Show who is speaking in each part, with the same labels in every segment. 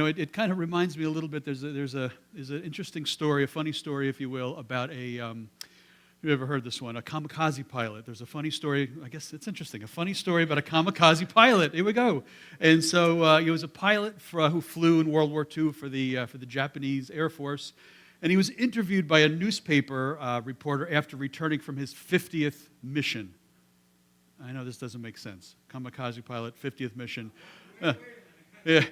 Speaker 1: it kind of reminds me a little bit. There's an interesting story, a funny story, if you will, about you ever heard this one? A kamikaze pilot. There's a funny story. I guess it's interesting. A funny story about a kamikaze pilot. Here we go. And so he was a pilot who flew in World War II for the Japanese Air Force, and he was interviewed by a newspaper reporter after returning from his 50th mission. I know this doesn't make sense. Kamikaze pilot, 50th mission. Yeah.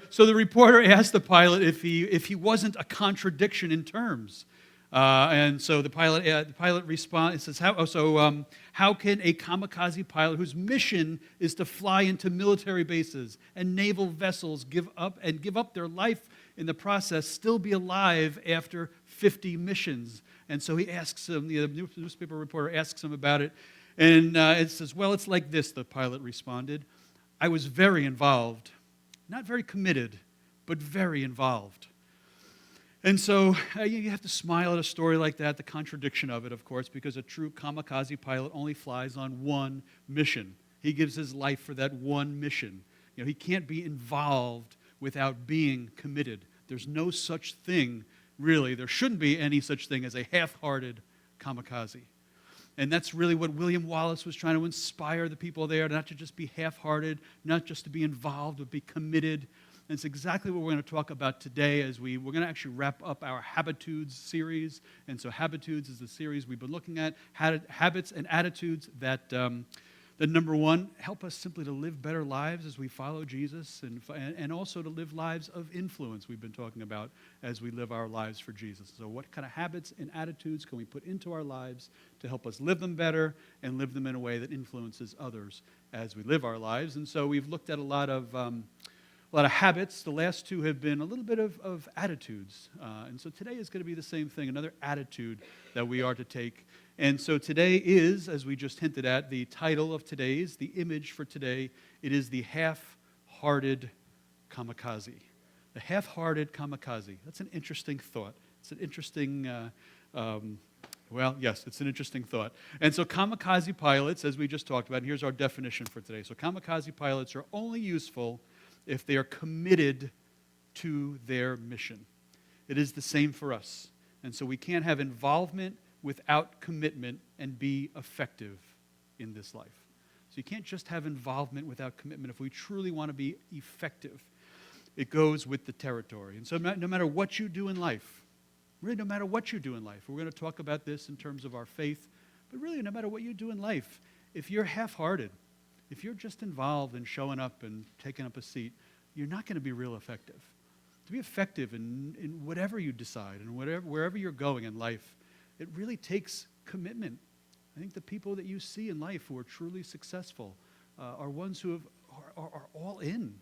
Speaker 1: So the reporter asked the pilot if he wasn't a contradiction in terms. And so the pilot responds and says, how can a kamikaze pilot whose mission is to fly into military bases and naval vessels give up their life in the process still be alive after 50 missions? And so he asks him, the newspaper reporter asks him about it, and it says, well, it's like this, the pilot responded. I was very involved, not very committed, but very involved. And so you have to smile at a story like that, the contradiction of it, of course, because a true kamikaze pilot only flies on one mission. He gives his life for that one mission. He can't be involved without being committed. There's no such thing, really. There shouldn't be any such thing as a half-hearted kamikaze. And that's really what William Wallace was trying to inspire the people there, not to just be half-hearted, not just to be involved, but be committed. And it's exactly what we're going to talk about today as we're going to actually wrap up our Habitudes series. And so Habitudes is the series we've been looking at, habits and attitudes that number one, help us simply to live better lives as we follow Jesus and also to live lives of influence we've been talking about as we live our lives for Jesus. So what kind of habits and attitudes can we put into our lives to help us live them better and live them in a way that influences others as we live our lives? And so we've looked at a lot of habits. The last two have been a little bit of attitudes. And so today is going to be the same thing, another attitude that we are to take. And so today is, as we just hinted at, the title of today's, the image for today, it is the half-hearted kamikaze. The half-hearted kamikaze. That's an interesting thought. It's an interesting, it's an interesting thought. And so kamikaze pilots, as we just talked about, and here's our definition for today. So kamikaze pilots are only useful if they are committed to their mission. It is the same for us. And so we can't have involvement without commitment and be effective in this life. So you can't just have involvement without commitment. If we truly want to be effective, it goes with the territory. And so no matter what you do in life, really no matter what you do in life, we're going to talk about this in terms of our faith, but really no matter what you do in life, if you're half-hearted, if you're just involved in showing up and taking up a seat, you're not going to be real effective. To be effective in whatever you decide and wherever you're going in life, it really takes commitment. I think the people that you see in life who are truly successful are ones who are all in,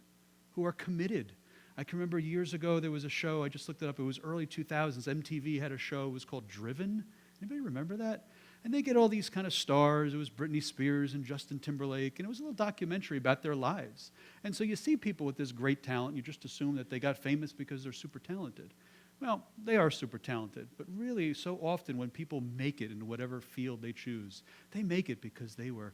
Speaker 1: who are committed. I can remember years ago there was a show, I just looked it up, it was early 2000s, MTV had a show, it was called Driven. Anybody remember that? And they get all these kind of stars. It was Britney Spears and Justin Timberlake, and it was a little documentary about their lives. And so you see people with this great talent, you just assume that they got famous because they're super talented. Well, they are super talented, but really so often when people make it in whatever field they choose, they make it because they were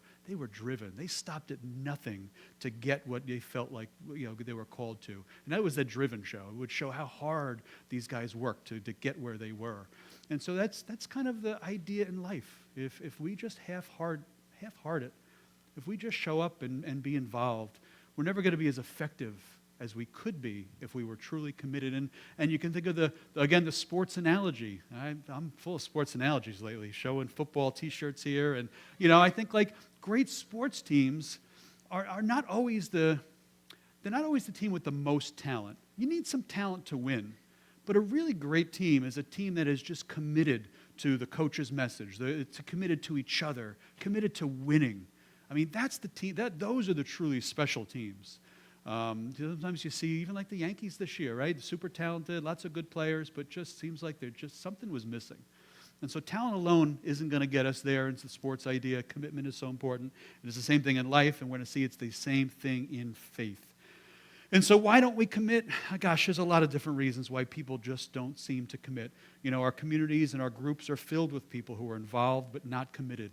Speaker 1: driven. They stopped at nothing to get what they felt like they were called to. And that was the Driven show. It would show how hard these guys worked to get where they were. And so that's kind of the idea in life. If we just half-heart it, if we just show up and be involved, we're never going to be as effective as we could be if we were truly committed. And you can think of the sports analogy. I'm full of sports analogies lately, showing football T-shirts here. And, I think like great sports teams are not always they're not always the team with the most talent. You need some talent to win. But a really great team is a team that is just committed to the coach's message. It's committed to each other, committed to winning. I mean, that's the team. Those are the truly special teams. Sometimes you see even like the Yankees this year, right? Super talented, lots of good players, but just seems like something was missing. And so talent alone isn't going to get us there. It's the sports idea. Commitment is so important. And it's the same thing in life, and we're going to see it's the same thing in faith. And so why don't we commit? Gosh, there's a lot of different reasons why people just don't seem to commit. Our communities and our groups are filled with people who are involved but not committed.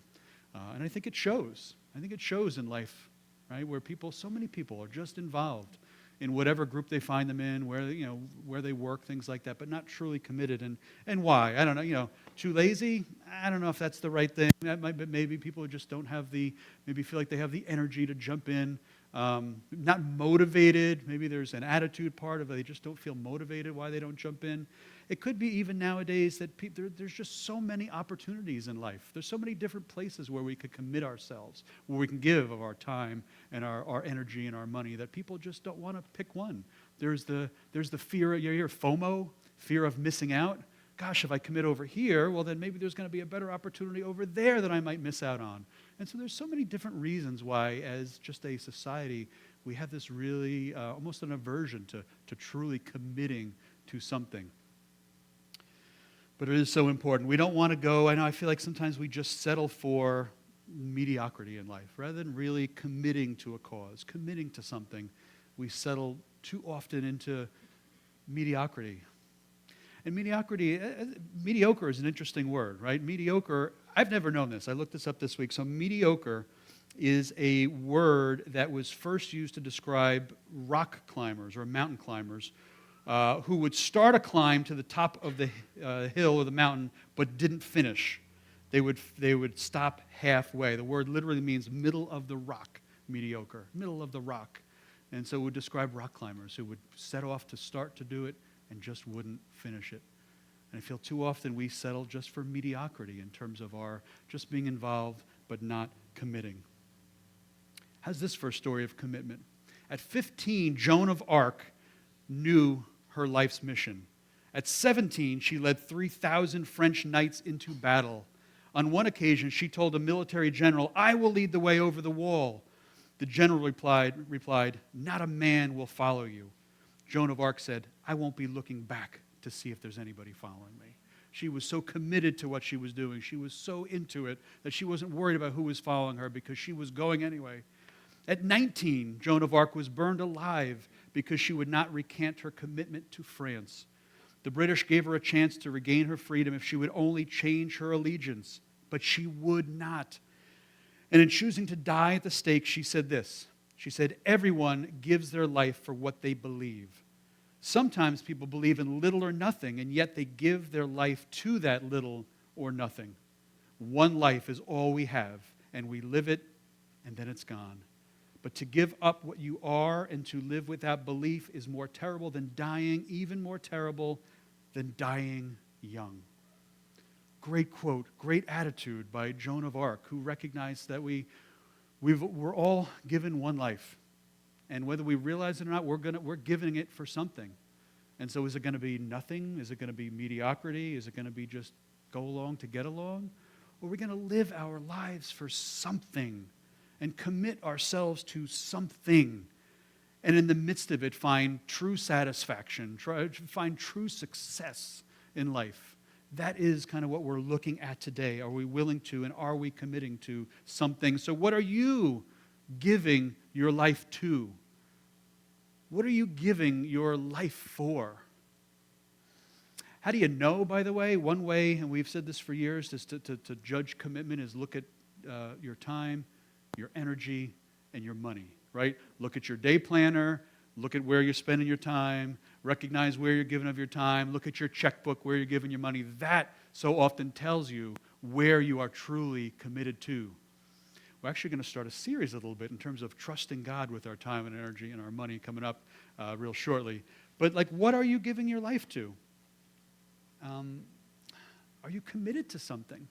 Speaker 1: And I think it shows. I think it shows in life, right, where so many people are just involved in whatever group they find them in, where they work, things like that, but not truly committed. And why? I don't know. Too lazy? I don't know if that's the right thing. That might be, maybe people just don't have maybe feel like they have the energy to jump in. Not motivated. Maybe there's an attitude part of it. They just don't feel motivated why they don't jump in. It could be even nowadays that there's just so many opportunities in life. There's so many different places where we could commit ourselves, where we can give of our time and our energy and our money, that people just don't want to pick one. There's the fear, you hear FOMO, fear of missing out. Gosh, if I commit over here, well, then maybe there's going to be a better opportunity over there that I might miss out on. And so there's so many different reasons why, as just a society, we have this really almost an aversion to truly committing to something. But it is so important. We don't want to go, I feel like sometimes we just settle for mediocrity in life. Rather than really committing to a cause, committing to something, we settle too often into mediocrity. And mediocre is an interesting word, right? Mediocre, I've never known this. I looked this up this week. So mediocre is a word that was first used to describe rock climbers or mountain climbers who would start a climb to the top of the hill or the mountain but didn't finish. They would stop halfway. The word literally means middle of the rock, mediocre, middle of the rock. And so it would describe rock climbers who would set off to start to do it and just wouldn't finish it. And I feel too often we settle just for mediocrity in terms of our just being involved but not committing. How's this for a story of commitment? At 15, Joan of Arc knew her life's mission. At 17, she led 3,000 French knights into battle. On one occasion, she told a military general, "I will lead the way over the wall." The general replied, "Not a man will follow you." Joan of Arc said, "I won't be looking back to see if there's anybody following me." She was so committed to what she was doing. She was so into it that she wasn't worried about who was following her because she was going anyway. At 19, Joan of Arc was burned alive because she would not recant her commitment to France. The British gave her a chance to regain her freedom if she would only change her allegiance, but she would not. And in choosing to die at the stake, she said this. She said, "Everyone gives their life for what they believe. Sometimes people believe in little or nothing, and yet they give their life to that little or nothing. One life is all we have, and we live it, and then it's gone. But to give up what you are and to live without belief is more terrible than dying, even more terrible than dying young." Great quote, great attitude by Joan of Arc, who recognized that we're all given one life. And whether we realize it or not, we're giving it for something. And so is it going to be nothing? Is it going to be mediocrity? Is it going to be just go along to get along? Or are we going to live our lives for something and commit ourselves to something? And in the midst of it, find true satisfaction, find true success in life. That is kind of what we're looking at today. Are we willing to, and are we committing to something? So what are you giving your life to? What are you giving your life for? How do you know, by the way? One way, and we've said this for years, is to judge commitment is look at your time, your energy, and your money, right? Look at your day planner, look at where you're spending your time, recognize where you're giving of your time, look at your checkbook, where you're giving your money. That so often tells you where you are truly committed to. We're actually going to start a series a little bit in terms of trusting God with our time and energy and our money coming up real shortly. But what are you giving your life to? Are you committed to something?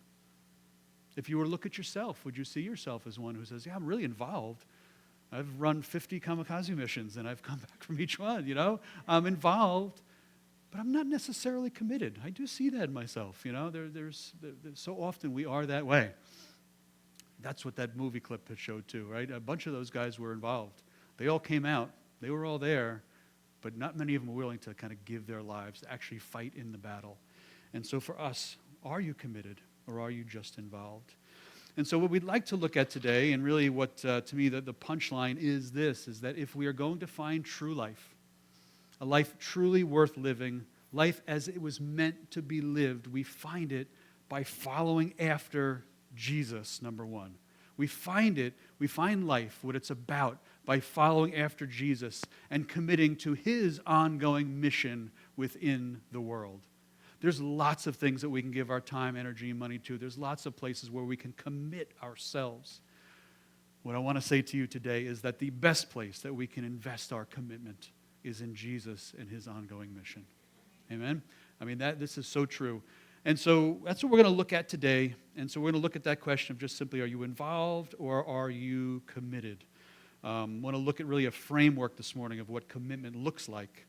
Speaker 1: If you were to look at yourself, would you see yourself as one who says, "Yeah, I'm really involved. I've run 50 kamikaze missions and I've come back from each one, I'm involved, but I'm not necessarily committed." I do see that in myself, there's so often we are that way. That's what that movie clip showed too, right? A bunch of those guys were involved. They all came out. They were all there, but not many of them were willing to kind of give their lives, to actually fight in the battle. And so for us, are you committed or are you just involved? And so what we'd like to look at today, and really what, to me, the punchline is this, is that if we are going to find true life, a life truly worth living, life as it was meant to be lived, we find it by following after Jesus, number one. We find life, what it's about, by following after Jesus and committing to his ongoing mission within the world. There's lots of things that we can give our time, energy, and money to. There's lots of places where we can commit ourselves. What I want to say to you today is that the best place that we can invest our commitment is in Jesus and his ongoing mission. Amen? I mean, this is so true. And so that's what we're going to look at today. And so we're going to look at that question of just simply, are you involved or are you committed? I want to look at really a framework this morning of what commitment looks like.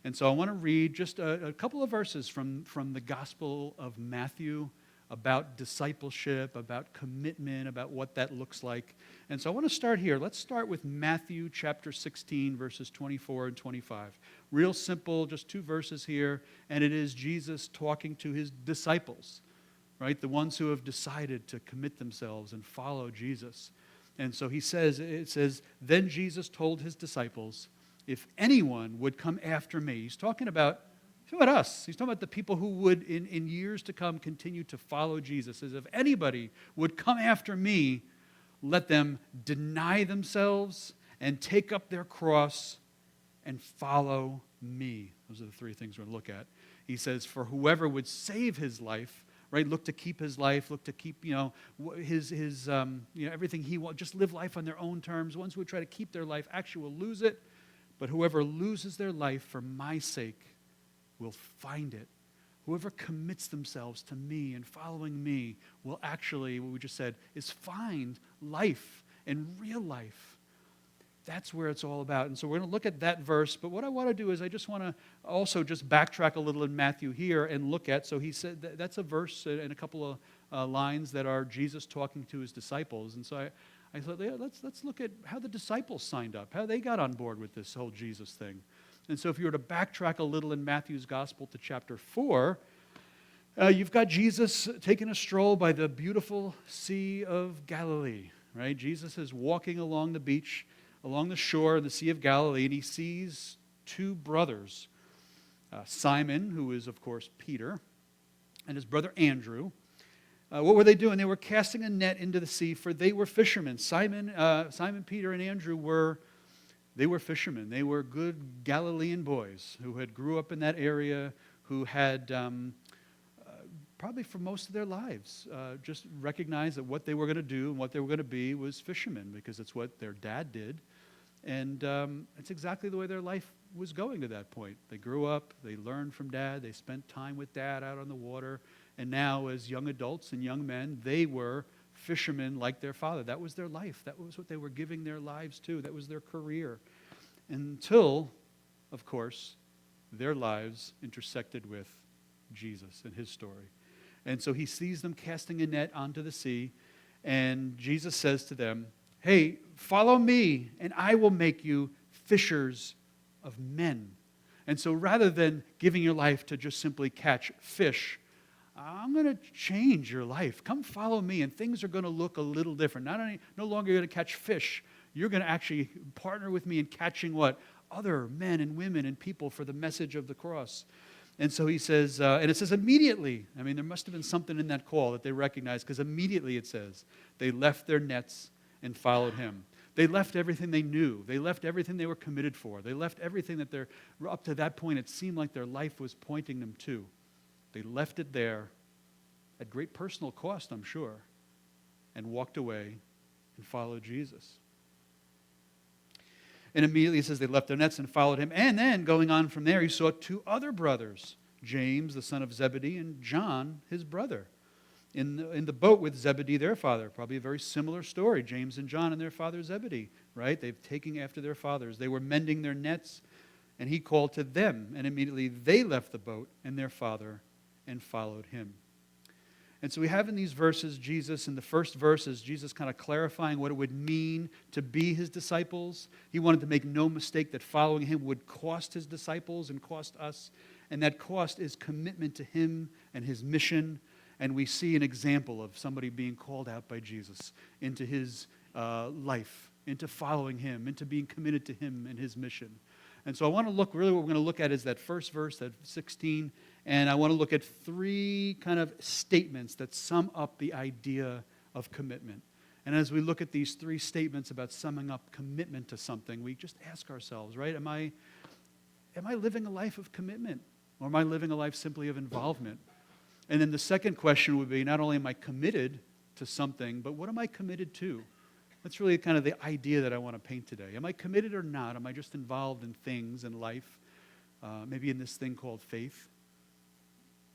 Speaker 1: And so I want to read just a couple of verses from the Gospel of Matthew about discipleship, about commitment, about what that looks like. And so I want to start here. Let's start with Matthew chapter 16, verses 24 and 25. Real simple, just 2 verses here. And it is Jesus talking to his disciples, right? The ones who have decided to commit themselves and follow Jesus. And so it says, then Jesus told his disciples, if anyone would come after me, he's talking about us. He's talking about the people who would, in years to come, continue to follow Jesus. As if anybody would come after me, let them deny themselves and take up their cross and follow me. Those are the 3 things we're going to look at. He says, for whoever would save his life, right, look to keep his life, look to keep, his everything he wants, just live life on their own terms. Ones who would try to keep their life actually will lose it. But whoever loses their life for my sake will find it. Whoever commits themselves to me and following me will actually, what we just said, is find life and real life. That's where it's all about. And so we're going to look at that verse. But what I want to do is I just want to also just backtrack a little in Matthew here and look at, so he said that's a verse and a couple of lines that are Jesus talking to his disciples. And so I thought, yeah, let's look at how the disciples signed up, how they got on board with this whole Jesus thing. And so if you were to backtrack a little in Matthew's Gospel to chapter 4, you've got Jesus taking a stroll by the beautiful Sea of Galilee, right? Jesus is walking along the beach, along the shore of the Sea of Galilee, and he sees 2 brothers, Simon, who is, of course, Peter, and his brother Andrew. What were they doing? They were casting a net into the sea, for they were fishermen. Simon, Peter, and Andrew were fishermen. They were good Galilean boys who had grew up in that area, who had probably for most of their lives just recognized that what they were going to do and what they were going to be was fishermen, because it's what their dad did. And it's exactly the way their life was going to that point. They grew up, they learned from dad, they spent time with dad out on the water, and now as young adults and young men, they were fishermen like their father. That was their life. That was what they were giving their lives to. That was their career. Until, of course, their lives intersected with Jesus and his story. And so he sees them casting a net onto the sea, and Jesus says to them, hey, follow me, and I will make you fishers of men. And so rather than giving your life to just simply catch fish, I'm going to change your life. Come follow me, and things are going to look a little different. No longer going to catch fish. You're going to actually partner with me in catching what? Other men and women and people for the message of the cross. And so he says, and it says immediately. I mean, there must have been something in that call that they recognized, because immediately it says, they left their nets and followed him. They left everything they knew. They left everything they were committed for. They left everything that up to that point, it seemed like their life was pointing them to. They left it there at great personal cost, I'm sure, and walked away and followed Jesus. And immediately it says they left their nets and followed him. And then going on from there, he saw 2 other brothers, James, the son of Zebedee, and John, his brother, in the boat with Zebedee, their father. Probably a very similar story, James and John and their father Zebedee, right? They've taken after their fathers. They were mending their nets, and he called to them. And immediately they left the boat and their father and followed him. And so we have in these verses, Jesus, in the first verses, Jesus kind of clarifying what it would mean to be his disciples. He wanted to make no mistake that following him would cost his disciples and cost us. And that cost is commitment to him and his mission. And we see an example of somebody being called out by Jesus into his life, into following him, into being committed to him and his mission. And so I want to look, really what we're going to look at is that first verse, that 16, and I want to look at 3 kind of statements that sum up the idea of commitment. And as we look at these three statements about summing up commitment to something, we just ask ourselves, right, am I living a life of commitment? Or am I living a life simply of involvement? And then the second question would be, not only am I committed to something, but what am I committed to? That's really kind of the idea that I want to paint today. Am I committed or not? Am I just involved in things in life, maybe in this thing called faith?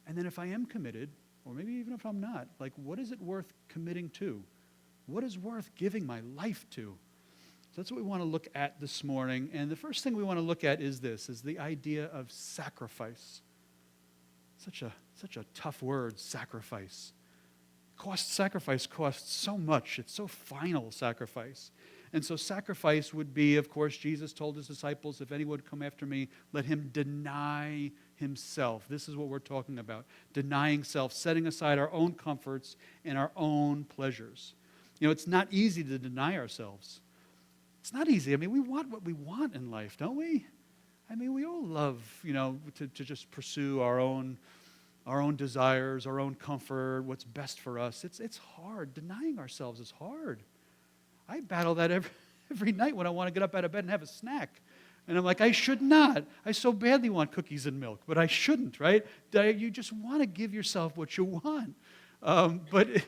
Speaker 1: And then if I am committed, or maybe even if I'm not, like, what is it worth committing to? What is worth giving my life to? So that's what we want to look at this morning. And the first thing we want to look at is the idea of sacrifice. Such a tough word, sacrifice. Sacrifice costs so much. It's so final, sacrifice. And so sacrifice would be, of course, Jesus told his disciples, if anyone would come after me, let him deny himself. This is what we're talking about. Denying self, setting aside our own comforts and our own pleasures. You know, it's not easy to deny ourselves. It's not easy. I mean, we want what we want in life, don't we? I mean, we all love, to just pursue our own desires, our own comfort, what's best for us. It's hard. Denying ourselves is hard. I battle that every night when I want to get up out of bed and have a snack. And I'm like, I should not. I so badly want cookies and milk, but I shouldn't, right? You just want to give yourself what you want. But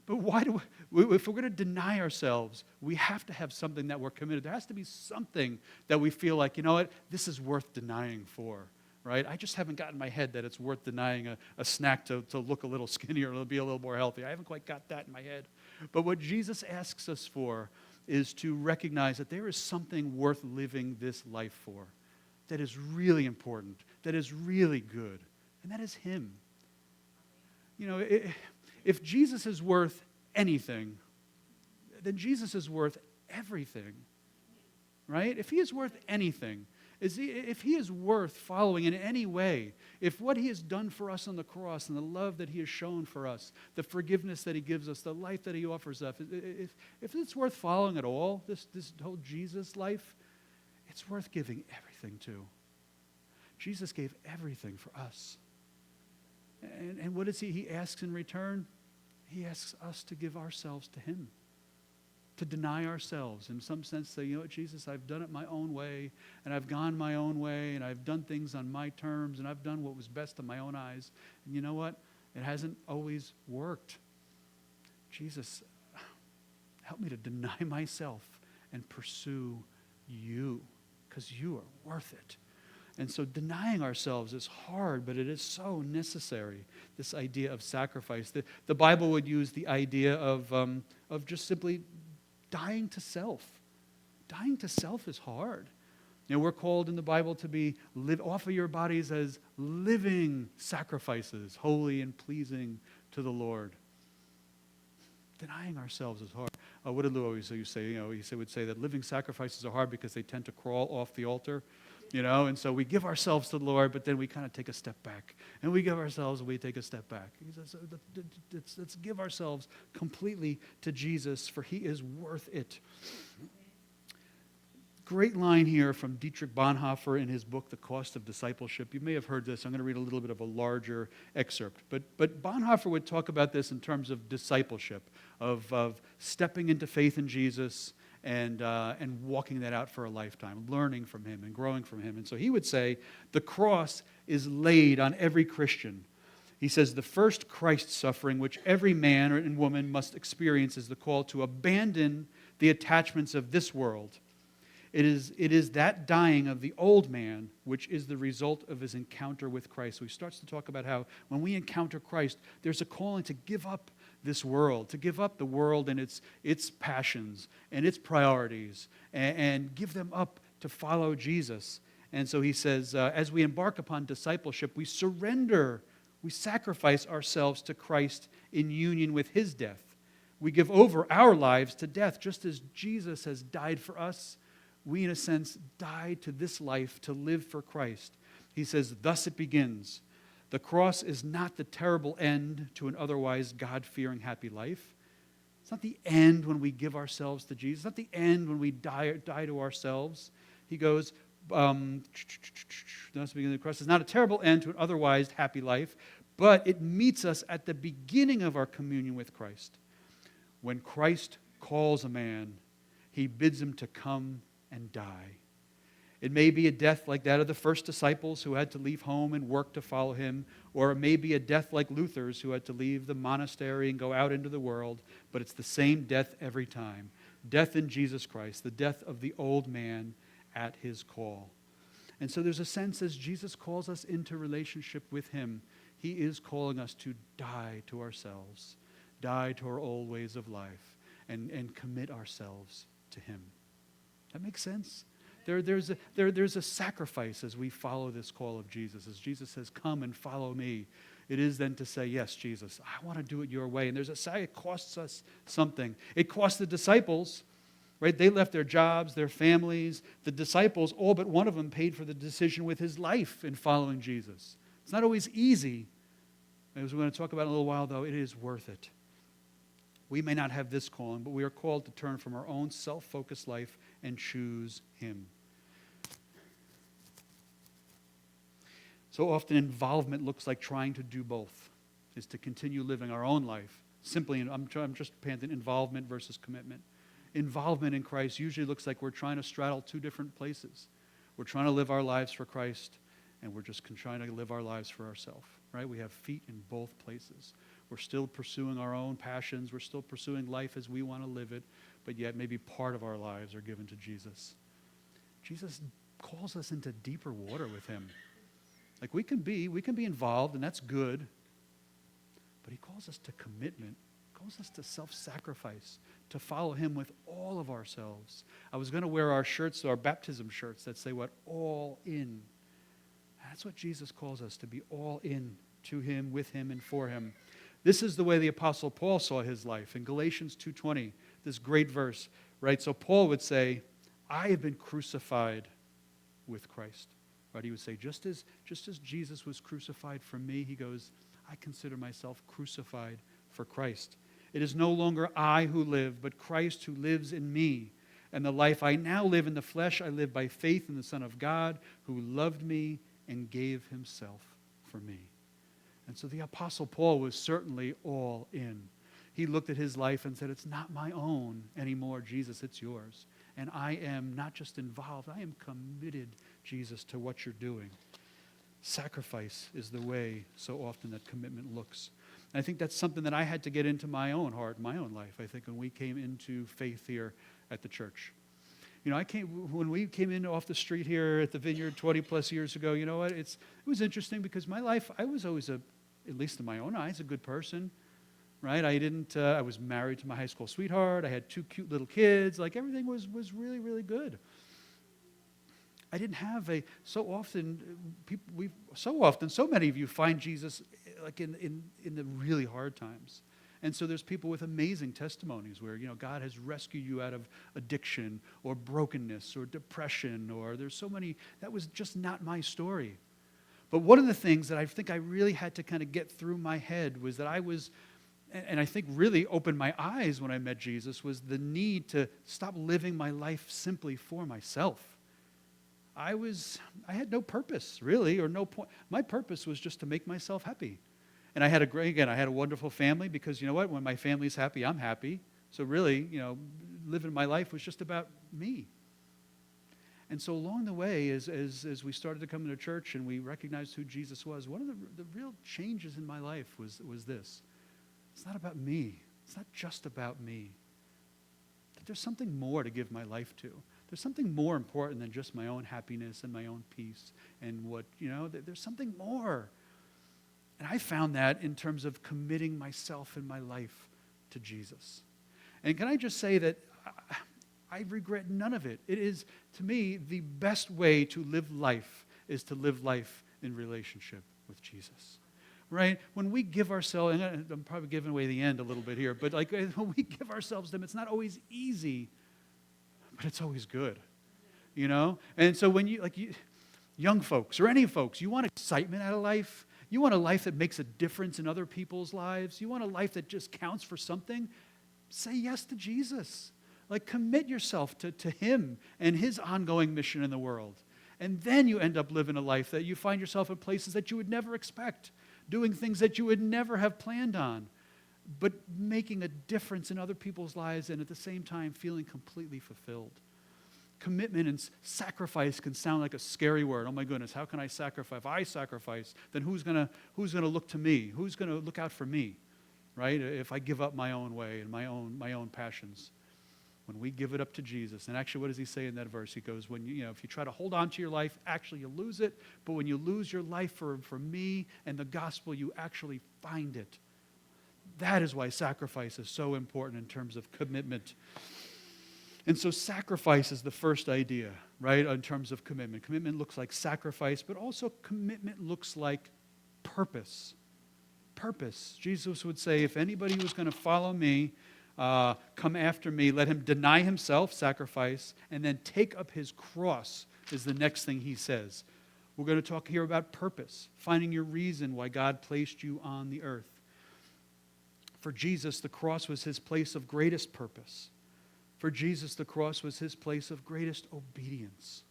Speaker 1: why do if we're going to deny ourselves, we have to have something that we're committed. There has to be something that we feel like, you know what, this is worth denying for, right? I just haven't gotten my head that it's worth denying a snack to look a little skinnier or be a little more healthy. I haven't quite got that in my head. But what Jesus asks us for is to recognize that there is something worth living this life for, that is really important, that is really good, and that is Him. You know, if Jesus is worth anything, then Jesus is worth everything, right? If He is worth anything, if He is worth following in any way, if what He has done for us on the cross and the love that He has shown for us, the forgiveness that He gives us, the life that He offers us, if it's worth following at all, this whole Jesus life, it's worth giving everything to. Jesus gave everything for us. And what does He asks in return? He asks us to give ourselves to Him, to deny ourselves, in some sense, say, you know what, Jesus, I've done it my own way, and I've gone my own way, and I've done things on my terms, and I've done what was best in my own eyes. And you know what? It hasn't always worked. Jesus, help me to deny myself and pursue You, because You are worth it. And so denying ourselves is hard, but it is so necessary, this idea of sacrifice. The Bible would use the idea of just simply dying to self. Dying to self is hard. You know, we're called in the Bible to offer your bodies as living sacrifices, holy and pleasing to the Lord. Denying ourselves is hard. What did Lou always say? You know, he would say that living sacrifices are hard because they tend to crawl off the altar. You know, and so we give ourselves to the Lord, but then we kind of take a step back. And we give ourselves and we take a step back. He says, let's give ourselves completely to Jesus, for He is worth it. Great line here from Dietrich Bonhoeffer in his book, The Cost of Discipleship. You may have heard this. I'm going to read a little bit of a larger excerpt. But Bonhoeffer would talk about this in terms of discipleship, of stepping into faith in Jesus, and walking that out for a lifetime, learning from Him and growing from Him. And so he would say, the cross is laid on every Christian. He says, the first Christ suffering which every man and woman must experience is the call to abandon the attachments of this world. It is that dying of the old man which is the result of his encounter with Christ. So he starts to talk about how when we encounter Christ, there's a calling to give up this world, to give up the world and its passions and its priorities, and give them up to follow Jesus. And so he says, as we embark upon discipleship, we sacrifice ourselves to Christ in union with His death. We give over our lives to death, just as Jesus has died for us. We, in a sense, die to this life to live for Christ. He says, thus it begins. The cross is not the terrible end to an otherwise God-fearing happy life. It's not the end when we give ourselves to Jesus. It's not the end when we die to ourselves. He goes, thus begins the cross is not a terrible end to an otherwise happy life, but it meets us at the beginning of our communion with Christ. when Christ calls a man, he bids him to come and die. It may be a death like that of the first disciples who had to leave home and work to follow him, or it may be a death like Luther's who had to leave the monastery and go out into the world, but it's the same death every time. Death in Jesus Christ, the death of the old man at his call. And so there's a sense as Jesus calls us into relationship with him, he is calling us to die to ourselves, die to our old ways of life, and commit ourselves to him. That makes sense? There's a sacrifice as we follow this call of Jesus. As Jesus says, come and follow me. It is then to say, yes, Jesus, I want to do it your way. And it costs us something. It cost the disciples, right? They left their jobs, their families. The disciples, all but one of them, paid for the decision with his life in following Jesus. It's not always easy. As we're going to talk about in a little while, though, it is worth it. We may not have this calling, but we are called to turn from our own self-focused life and choose him. So often involvement looks like trying to do both, is to continue living our own life. Simply, I'm just panting involvement versus commitment. Involvement in Christ usually looks like we're trying to straddle two different places. We're trying to live our lives for Christ, and we're just trying to live our lives for ourselves, right? We have feet in both places. We're still pursuing our own passions. We're still pursuing life as we want to live it, but yet maybe part of our lives are given to Jesus. Jesus calls us into deeper water with him. Like we can be involved, and that's good, but he calls us to commitment, calls us to self-sacrifice, to follow him with all of ourselves. I was going to wear our shirts, our baptism shirts that say what? All in. That's what Jesus calls us, to be all in to him, with him, and for him. This is the way the Apostle Paul saw his life. In Galatians 2:20, this great verse, right? So Paul would say, I have been crucified with Christ. Right? He would say, just as Jesus was crucified for me, he goes, I consider myself crucified for Christ. It is no longer I who live, but Christ who lives in me. And the life I now live in the flesh, I live by faith in the Son of God, who loved me and gave himself for me. And so the Apostle Paul was certainly all in. He looked at his life and said, it's not my own anymore, Jesus, it's yours. And I am not just involved, I am committed, Jesus, to what you're doing. Sacrifice is the way so often that commitment looks. And I think that's something that I had to get into my own heart, my own life, I think, when we came into faith here at the church. You know, when we came in off the street here at the Vineyard 20 plus years ago, you know what, it was interesting because my life, I was always, at least in my own eyes, a good person. Right? I was married to my high school sweetheart. I had 2 cute little kids. Like everything was really, really good. I didn't have so many of you find Jesus like in the really hard times. And so there's people with amazing testimonies where, you know, God has rescued you out of addiction or brokenness or depression, or there's so many. That was just not my story. But one of the things that I think I really had to kind of get through my head was that and I think really opened my eyes when I met Jesus, was the need to stop living my life simply for myself. I had no purpose, really, or no point. My purpose was just to make myself happy. And I had a wonderful family because, you know what, when my family's happy, I'm happy. So really, you know, living my life was just about me. And so along the way, as we started to come into church and we recognized who Jesus was, one of the real changes in my life was this. It's not about me. It's not just about me. There's something more to give my life to. There's something more important than just my own happiness and my own peace and what, you know, there's something more. And I found that in terms of committing myself and my life to Jesus. And can I just say that I regret none of it. It is, to me, the best way to live life is to live life in relationship with Jesus. Right? When we give ourselves, and I'm probably giving away the end a little bit here, but like when we give ourselves to him, it's not always easy, but it's always good. You know? And so when you young folks or any folks, you want excitement out of life, you want a life that makes a difference in other people's lives, you want a life that just counts for something, say yes to Jesus. Like commit yourself to him and his ongoing mission in the world. And then you end up living a life that you find yourself in places that you would never expect, doing things that you would never have planned on. but making a difference in other people's lives and at the same time feeling completely fulfilled. Commitment and sacrifice can sound like a scary word. Oh my goodness, how can I sacrifice? If I sacrifice, then who's gonna look to me? Who's gonna look out for me? Right? If I give up my own way and my own passions. When we give it up to Jesus, and actually what does he say in that verse? He goes, when if you try to hold on to your life, actually you lose it. But when you lose your life for me and the gospel, you actually find it. That is why sacrifice is so important in terms of commitment. And so sacrifice is the first idea, right, in terms of commitment. Commitment looks like sacrifice, but also commitment looks like purpose. Purpose. Jesus would say, if anybody was going to follow me, come after me, let him deny himself, sacrifice, and then take up his cross is the next thing he says. We're going to talk here about purpose, finding your reason why God placed you on the earth. For Jesus, the cross was his place of greatest purpose. For Jesus, the cross was his place of greatest obedience.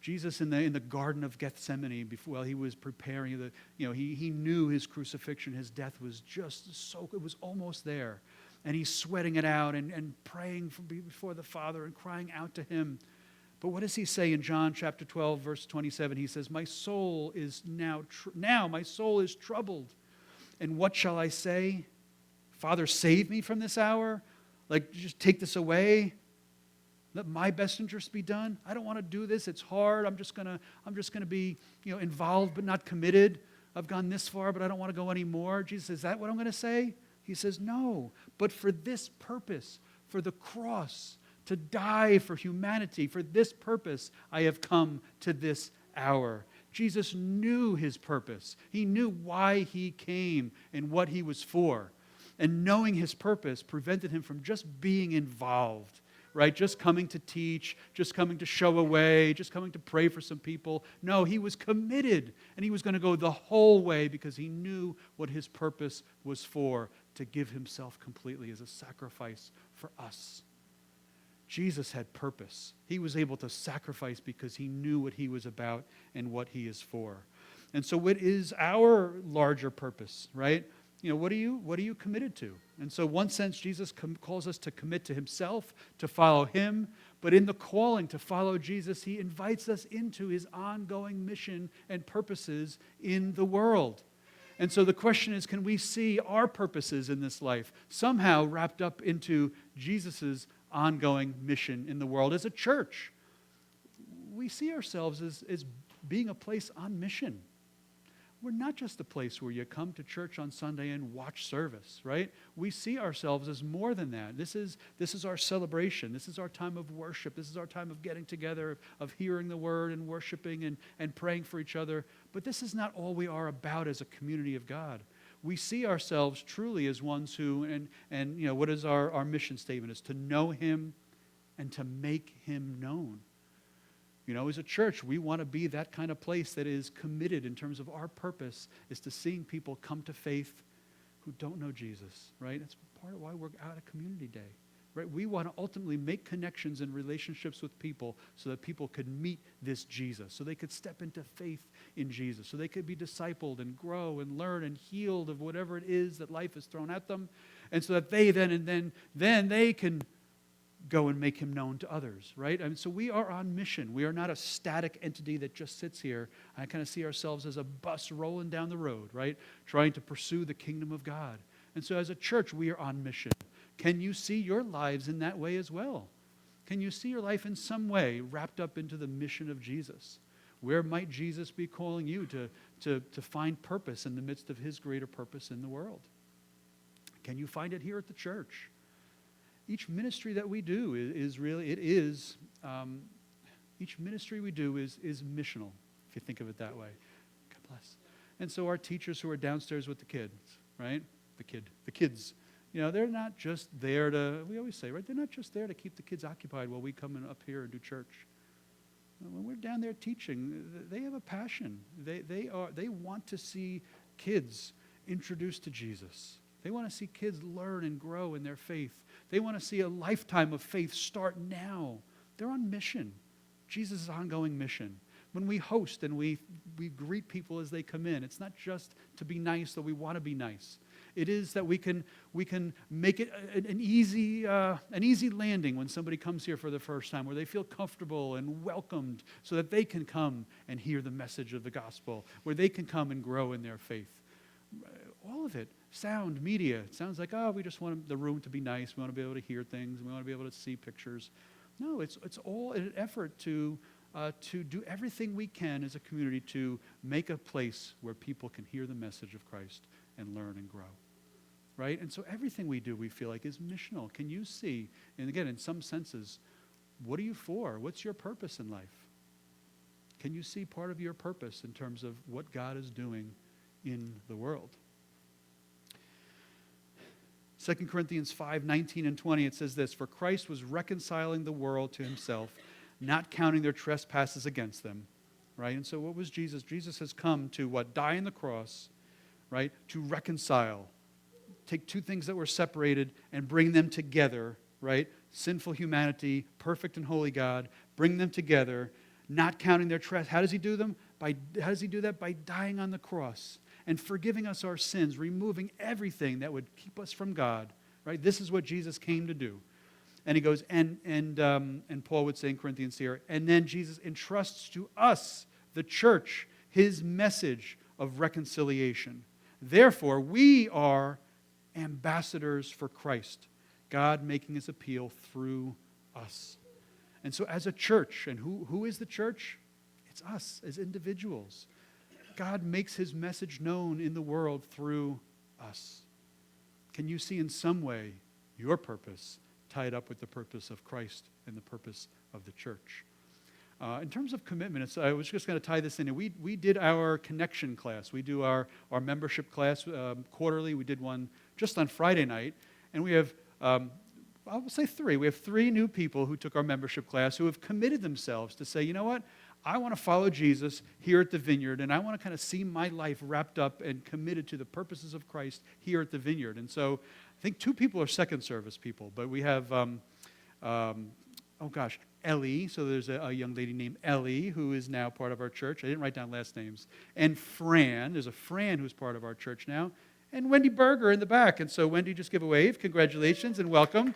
Speaker 1: Jesus in the Garden of Gethsemane, while he was preparing, he knew his crucifixion, his death was just so, it was almost there. And he's sweating it out and praying before the Father and crying out to him. But what does he say in John chapter 12, verse 27? He says, my soul is now my soul is troubled. And what shall I say? Father, save me from this hour? Like, just take this away. Let my best interest be done. I don't want to do this. It's hard. I'm just gonna be, involved but not committed. I've gone this far, but I don't want to go anymore. Jesus says, is that what I'm going to say? He says, no. But for this purpose, for the cross, to die for humanity, for this purpose, I have come to this hour. Jesus knew his purpose. He knew why he came and what he was for. And knowing his purpose prevented him from just being involved, right? Just coming to teach, just coming to show a way, just coming to pray for some people. No, he was committed, and he was going to go the whole way because he knew what his purpose was for, to give himself completely as a sacrifice for us. Jesus had purpose. He was able to sacrifice because he knew what he was about and what he is for. And so what is our larger purpose, right? What are you committed to? And so, in one sense, Jesus calls us to commit to himself, to follow him. But in the calling to follow Jesus, he invites us into his ongoing mission and purposes in the world. And so the question is, can we see our purposes in this life somehow wrapped up into Jesus' ongoing mission in the world? As a church, we see ourselves as being a place on mission. We're not just a place where you come to church on Sunday and watch service, right? We see ourselves as more than that. This is our celebration. This is our time of worship. This is our time of getting together, of hearing the word and worshiping and praying for each other. But this is not all we are about as a community of God. We see ourselves truly as ones who, and what is our mission statement? Is to know him and to make him known. As a church, we want to be that kind of place that is committed in terms of our purpose is to seeing people come to faith who don't know Jesus, right? That's part of why we're out at Community Day, right? We want to ultimately make connections and relationships with people so that people could meet this Jesus, so they could step into faith in Jesus, so they could be discipled and grow and learn and healed of whatever it is that life has thrown at them, and so that they then they can go and make him known to others, right? So we are on mission. We are not a static entity that just sits here. I kind of see ourselves as a bus rolling down the road, right? Trying to pursue the kingdom of God. And so as a church, we are on mission. Can you see your lives in that way as well? Can you see your life in some way wrapped up into the mission of Jesus? Where might Jesus be calling you to find purpose in the midst of his greater purpose in the world? Can you find it here at the church? Each ministry that we do is missional, if you think of it that way. God bless. And so our teachers who are downstairs with the kids, right? The kids, they're not just there we always say, right? They're not just there to keep the kids occupied while we come up here and do church. When we're down there teaching, they have a passion. They want to see kids introduced to Jesus. They want to see kids learn and grow in their faith. They want to see a lifetime of faith start now. They're on mission. Jesus' ongoing mission. when we host and we greet people as they come in, it's not just to be nice, though we want to be nice. It is that we can make it an easy landing when somebody comes here for the first time, where they feel comfortable and welcomed so that they can come and hear the message of the gospel, where they can come and grow in their faith. All of it. Sound, media. It sounds like, we just want the room to be nice. We want to be able to hear things. We want to be able to see pictures. No, it's all an effort to do everything we can as a community to make a place where people can hear the message of Christ and learn and grow. Right? And so everything we do, we feel like, is missional. Can you see, and again, in some senses, what are you for? What's your purpose in life? Can you see part of your purpose in terms of what God is doing in the world? 2 Corinthians 5:19 and 20, it says this, "For Christ was reconciling the world to himself, not counting their trespasses against them." Right? And so what was Jesus? Jesus has come to what? Die on the cross, right? To reconcile. Take two things that were separated and bring them together, right? Sinful humanity, perfect and holy God, bring them together, not counting their trespasses. How does he do them? How does he do that? By dying on the cross and forgiving us our sins, removing everything that would keep us from God, right? This is what Jesus came to do. And he goes, and Paul would say in Corinthians here, and then Jesus entrusts to us, the church, his message of reconciliation. Therefore, we are ambassadors for Christ, God making his appeal through us. And so as a church, and who is the church? It's us as individuals. God makes his message known in the world through us. Can you see in some way your purpose tied up with the purpose of Christ and the purpose of the church? In terms of commitment, I was just going to tie this in. We did our connection class. We do our membership class quarterly. We did one just on Friday night. And we have, I will say three. We have 3 new people who took our membership class who have committed themselves to say, you know what? I want to follow Jesus here at the Vineyard, and I want to kind of see my life wrapped up and committed to the purposes of Christ here at the Vineyard. And so I think 2 people are second service people, but we have, Ellie. So there's a young lady named Ellie who is now part of our church. I didn't write down last names. And Fran. There's a Fran who's part of our church now. And Wendy Berger in the back. And so Wendy, just give a wave. Congratulations and welcome.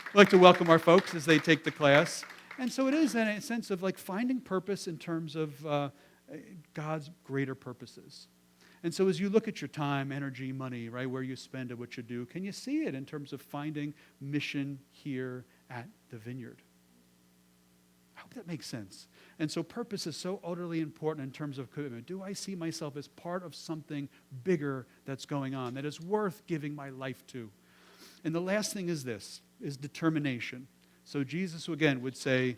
Speaker 1: I'd like to welcome our folks as they take the class. And so it is in a sense of like finding purpose in terms of God's greater purposes. And so as you look at your time, energy, money, right, where you spend it, what you do, can you see it in terms of finding mission here at the Vineyard? I hope that makes sense. And so purpose is so utterly important in terms of commitment. Do I see myself as part of something bigger that's going on, that is worth giving my life to? And the last thing is this, is determination. So Jesus, again, would say,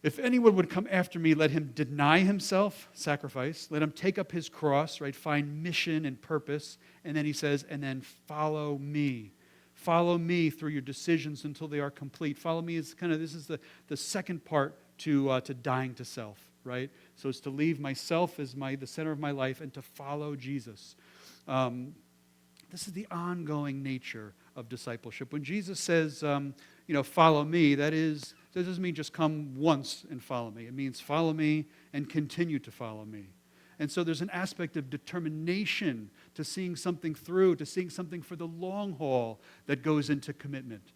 Speaker 1: if anyone would come after me, let him deny himself, sacrifice. Let him take up his cross, right? Find mission and purpose. And then he says, and then follow me. Follow me through your decisions until they are complete. Follow me is this is the second part to dying to self, right? So it's to leave myself as the center of my life and to follow Jesus. This is the ongoing nature of discipleship. When Jesus says, follow me, that doesn't mean just come once and follow me. It means follow me and continue to follow me. And so there's an aspect of determination to seeing something through, to seeing something for the long haul that goes into commitment.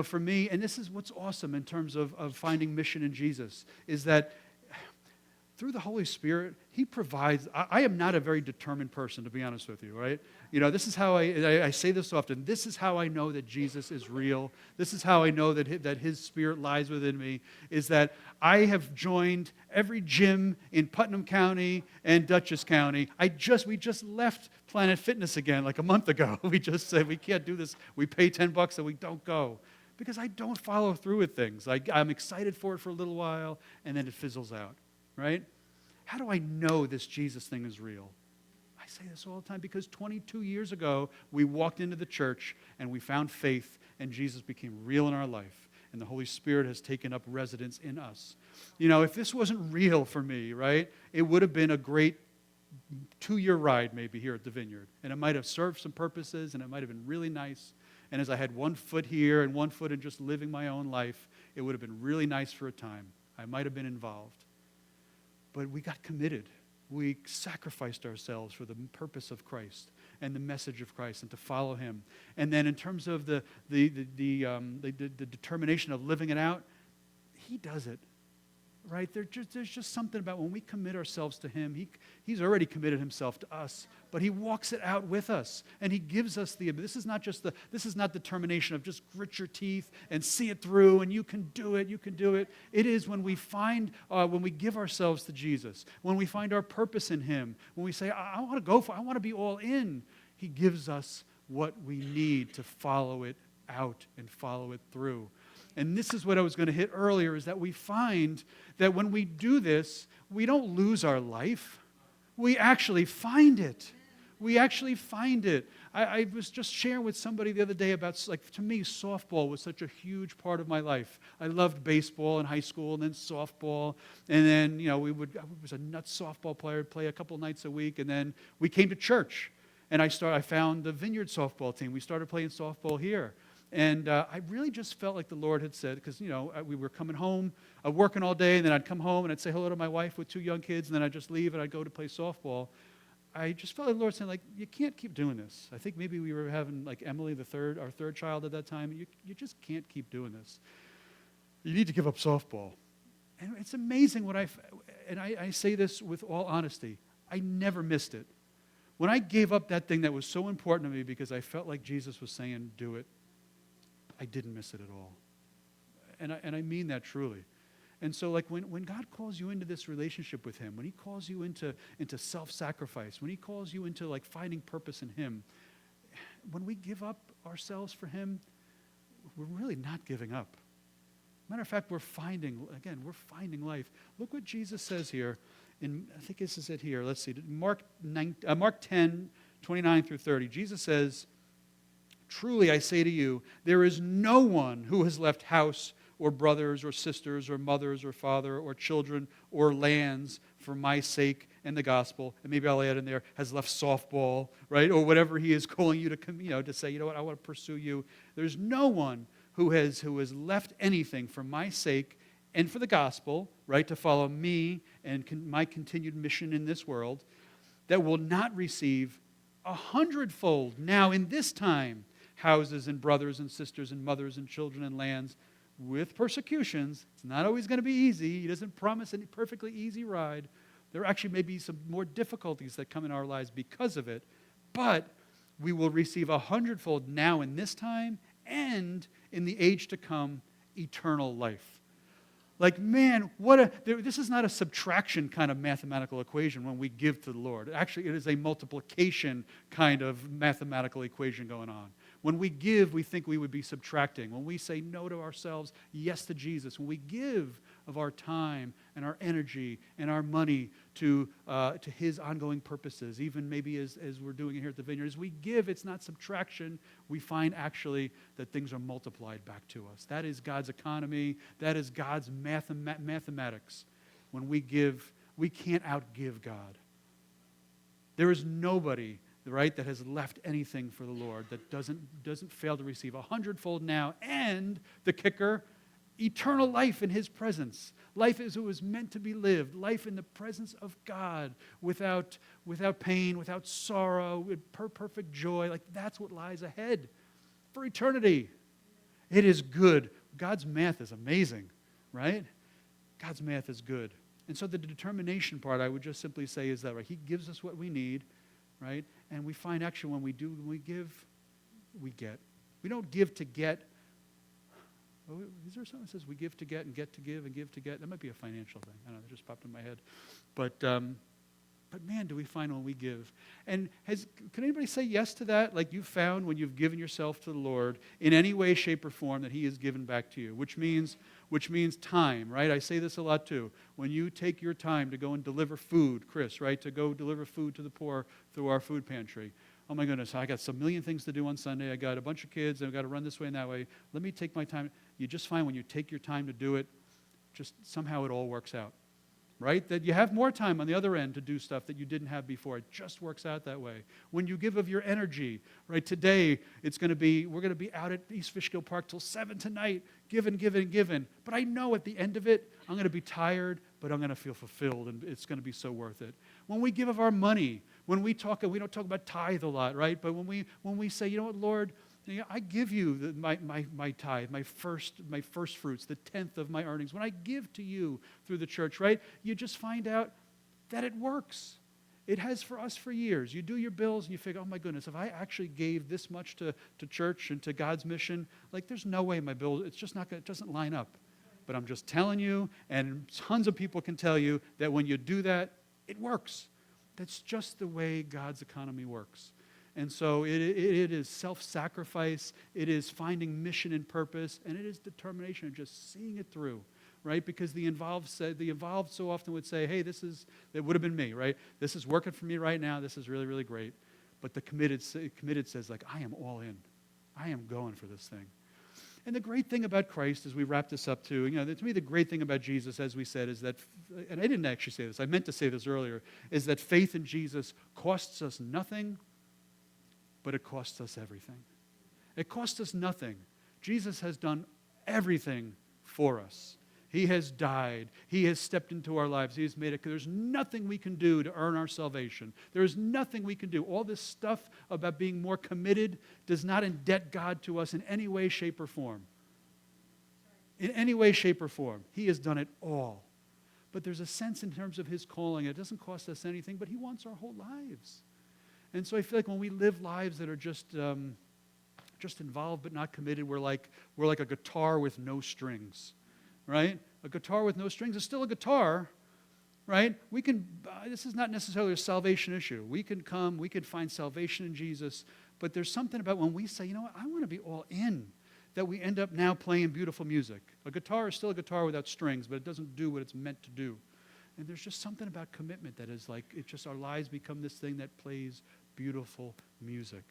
Speaker 1: For me, and this is what's awesome in terms of finding mission in Jesus, is that through the Holy Spirit, he provides. I am not a very determined person, to be honest with you, right? This is how I say this often. This is how I know that Jesus is real. This is how I know that his Spirit lies within me, is that I have joined every gym in Putnam County and Dutchess County. We just left Planet Fitness again like a month ago. We just said, we can't do this. We pay $10 and we don't go. Because I don't follow through with things. I'm excited for it for a little while, and then it fizzles out. Right? How do I know this Jesus thing is real? I say this all the time because 22 years ago, we walked into the church and we found faith and Jesus became real in our life. And the Holy Spirit has taken up residence in us. If this wasn't real for me, right, it would have been a great 2-year ride maybe here at the Vineyard. And it might have served some purposes and it might have been really nice. And as I had 1 foot here and 1 foot in just living my own life, it would have been really nice for a time. I might have been involved. but we got committed. We sacrificed ourselves for the purpose of Christ and the message of Christ and to follow him. And then in terms of the determination of living it out, he does it. Right? There's just something about when we commit ourselves to him, he's already committed himself to us, but he walks it out with us. And he gives us this is not determination of just grit your teeth and see it through and you can do it. It is when we when we give ourselves to Jesus, when we find our purpose in him, when we say, I want to be all in, he gives us what we need to follow it out and follow it through. And this is what I was going to hit earlier, is that we find that when we do this, we don't lose our life. We actually find it. I was just sharing with somebody the other day about, to me, softball was such a huge part of my life. I loved baseball in high school and then softball. And then, I was a nuts softball player, play a couple nights a week. And then we came to church. And I found the Vineyard softball team. We started playing softball here. And I really just felt like the Lord had said, because, we were coming home, working all day, and then I'd come home and I'd say hello to my wife with 2 young kids, and then I'd just leave and I'd go to play softball. I just felt like the Lord saying, you can't keep doing this. I think maybe we were having, Emily, our third child at that time. You just can't keep doing this. You need to give up softball. And it's amazing I say this with all honesty, I never missed it. When I gave up that thing that was so important to me because I felt like Jesus was saying, do it, I didn't miss it at all. And I mean that truly. And so when God calls you into this relationship with him, when he calls you into self-sacrifice, when he calls you into finding purpose in him, when we give up ourselves for him, we're really not giving up. Matter of fact, we're finding life. Look what Jesus says here. I think this is it here. Let's see. Mark 10, 29 through 30. Jesus says, truly I say to you, there is no one who has left house or brothers or sisters or mothers or father or children or lands for my sake and the gospel, and maybe I'll add in there, has left softball, right, or whatever he is calling you to say, what, I want to pursue you. There's no one who has left anything for my sake and for the gospel, right, to follow me and my continued mission in this world, that will not receive 100-fold now in this time houses and brothers and sisters and mothers and children and lands with persecutions. It's not always going to be easy. He doesn't promise any perfectly easy ride. There actually may be some more difficulties that come in our lives because of it, but we will receive 100-fold now in this time and in the age to come, eternal life. This is not a subtraction kind of mathematical equation when we give to the Lord. Actually, it is a multiplication kind of mathematical equation going on. When we give, we think we would be subtracting. When we say no to ourselves, yes to Jesus, when we give of our time and our energy and our money to his ongoing purposes, even maybe as we're doing it here at the Vineyard, as we give, it's not subtraction. We find actually that things are multiplied back to us. That is God's economy. That is God's mathematics. When we give, we can't outgive God. There is nobody, right, that has left anything for the Lord that doesn't fail to receive 100-fold now, and the kicker, eternal life in his presence. Life as it was meant to be lived. Life in the presence of God without pain, without sorrow, with perfect joy. That's what lies ahead for eternity. It is good. God's math is amazing, right? God's math is good. And so the determination part, I would just simply say, is that, right? He gives us what we need, right? And we find actually when we give, we get. We don't give to get. Oh, is there something that says we give to get and get to give and give to get? That might be a financial thing. I don't know, it just popped in my head. But man, do we find when we give. And can anybody say yes to that? Like you found when you've given yourself to the Lord in any way, shape, or form that he has given back to you, which means time, right? I say this a lot too. When you take your time to go and deliver food, Chris, right, to go deliver food to the poor through our food pantry. Oh my goodness, I got some million things to do on Sunday. I got a bunch of kids. I've got to run this way and that way. Let me take my time. You just find when you take your time to do it, just somehow it all works out, right? That you have more time on the other end to do stuff that you didn't have before. It just works out that way. When you give of your energy, right? Today, we're going to be out at East Fishkill Park till 7 tonight, giving. But I know at the end of it, I'm going to be tired, but I'm going to feel fulfilled, and it's going to be so worth it. When we give of our money, when we talk, we don't talk about tithe a lot, right? But when we say, you know what, Lord, I give you my tithe, my first fruits, the 10th of my earnings. When I give to you through the church, right, you just find out that it works. It has for us for years. You do your bills and you figure, oh my goodness, if I actually gave this much to church and to God's mission, like there's no way my bill, it's just not going, it doesn't line up. But I'm just telling you, and tons of people can tell you that when you do that, it works. That's just the way God's economy works. And so it is self-sacrifice, it is finding mission and purpose, and it is determination and just seeing it through. Right? Because the involved so often would say, hey, it would have been me, right? This is working for me right now. This is really, really great. But the committed says, like, I am all in. I am going for this thing. And the great thing about Christ, as we wrap this up too, to me the great thing about Jesus, as we said, is that, and I didn't actually say this, I meant to say this earlier, is that faith in Jesus costs us nothing, but it costs us everything. It costs us nothing. Jesus has done everything for us. He has died. He has stepped into our lives. He has made it. There's nothing we can do to earn our salvation. There is nothing we can do. All this stuff about being more committed does not indebt God to us in any way, shape, or form. In any way, shape, or form. He has done it all. But there's a sense in terms of His calling. It doesn't cost us anything, but He wants our whole lives. And so I feel like when we live lives that are just involved but not committed, we're like a guitar with no strings. Right? A guitar with no strings is still a guitar, right? This is not necessarily a salvation issue. We can find salvation in Jesus, but there's something about when we say, you know what, I want to be all in, that we end up now playing beautiful music. A guitar is still a guitar without strings, but it doesn't do what it's meant to do. And there's just something about commitment that is like, our lives become this thing that plays beautiful music.